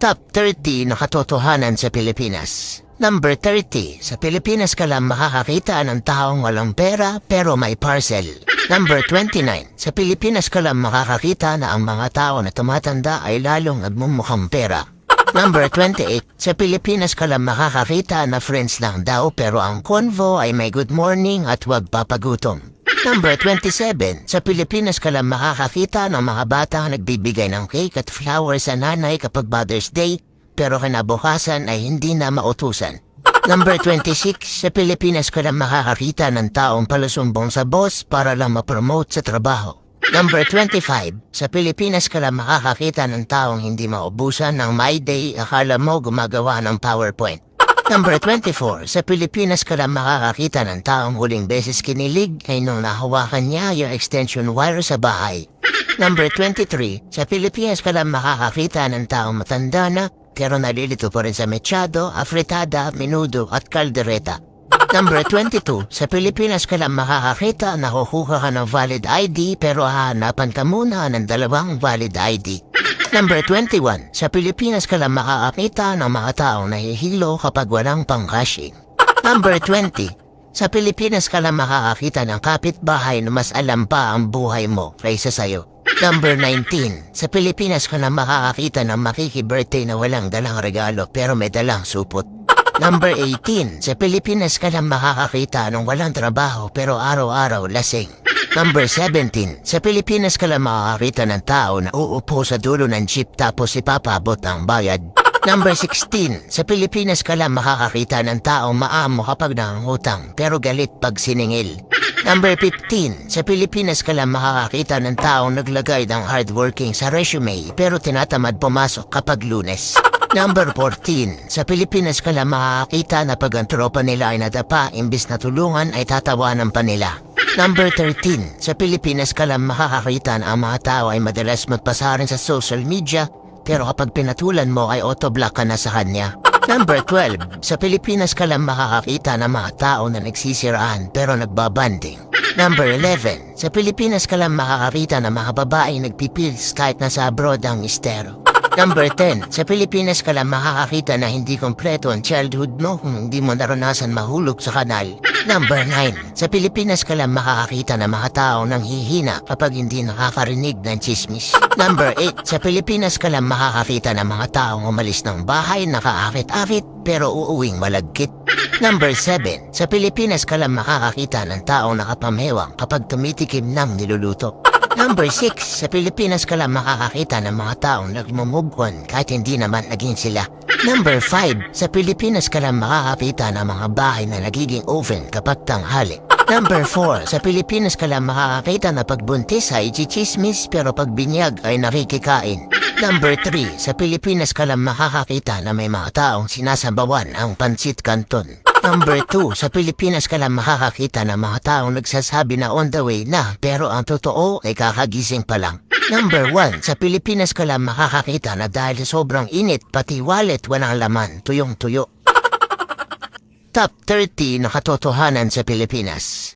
Top 30 na katotohanan sa Pilipinas. Number 30, sa Pilipinas ka lang makakakita ng taong walang pera pero may parcel. Number 29, sa Pilipinas ka lang makakakita na ang mga tao na tumatanda ay lalong nagmumukhang pera. Number 28, sa Pilipinas ka lang makakakita na friends lang daw pero ang convo ay may good morning at huwag papagutom. Number 27, sa Pilipinas ka lang makakakita ng mga bata nagbibigay ng cake at flowers sa nanay kapag Mother's Day, pero kinabukasan ay hindi na mautusan. Number 26, sa Pilipinas ka lang makakakita ng taong palusumbong sa boss para lang ma-promote sa trabaho. Number 25, sa Pilipinas ka lang makakakita ng taong hindi maubusan ng My Day, akala mo gumagawa ng PowerPoint. Number 24, sa Pilipinas ka lang makakakita ng taong huling beses kinilig ay nung nahawakan niya yung extension wire sa bahay. Number 23, sa Pilipinas ka lang makakakita ng taong matanda na pero nalilito pa rin sa mechado, afritada, menudo at kaldereta. Number 22, sa Pilipinas ka lang makakakita na kukuha ka ng valid ID pero hahanapan ka muna ng dalawang valid ID. Number 21, sa Pilipinas ka lang makakakita ng mga taong nahihilo kapag walang pang-cashing. Number 20, sa Pilipinas ka lang makakakita ng kapitbahay na mas alam pa ang buhay mo kaysa sayo. Number 19, sa Pilipinas ka lang makakakita ng makiki-birthday na walang dalang regalo pero may dalang supot. Number 18, sa Pilipinas ka lang makakakita ng walang trabaho pero araw-araw lasing. Number 17, sa Pilipinas ka lang makakakita ng tao na uupo sa dulo ng jeep tapos ipapabot ang bayad. Number 16, sa Pilipinas ka lang makakakita ng taong maamo kapag nangungutang pero galit pag siningil. Number 15, sa Pilipinas ka lang makakakita ng taong naglagay ng hardworking sa resume pero tinatamad pumasok kapag Lunes. Number 14, sa Pilipinas ka lang makakakita na pag ang tropa nila ay nadapa imbis na tulungan ay tatawanan pa nila. Number 13, sa Pilipinas ka lang makakakita na ang mga tao ay madalas magpasarin sa social media pero kapag pinatulan mo ay autoblock ka na sa kanya. Number 12, sa Pilipinas ka lang makakakita ng mga tao na nagsisiraan pero nagbabanding. Number 11, sa Pilipinas ka lang makakakita ng mga babae nagpipils kahit nasa abroad ang mistero. Number 10, sa Pilipinas ka lang makakakita na hindi kompleto ang childhood mo kung hindi mo naranasan mahulog sa kanal. Number 9, sa Pilipinas ka lang makakakita ng mga tao nang hihina kapag hindi nakakarinig ng chismis. Number 8, sa Pilipinas ka lang makakakita ng mga taong umalis ng bahay nakaakit-akit pero uuwing malagkit. Number 7, sa Pilipinas ka lang makakakita ng taong nakapamewang kapag tumitikim ng niluluto. Number 6, sa Pilipinas ka lang makakakita ng mga taong nagmumove on kahit hindi naman naging sila. Number 5, sa Pilipinas ka lang makakakita ng mga bahay na nagiging oven kapag tanghali. Number 4, sa Pilipinas ka lang makakakita na pagbuntis ay chichismis pero pag binyag ay nakikikain. Number 3, sa Pilipinas ka lang makakakita na may mga taong sinasabawan ang pansit canton. Number 2, sa Pilipinas ka lang makakakita ng mga taong nagsasabi na on the way na pero ang totoo ay kakagising pa lang. Number 1, sa Pilipinas ka lang makakakita na dahil sobrang init pati wallet walang laman, tuyong-tuyo. Top 30 na katotohanan sa Pilipinas.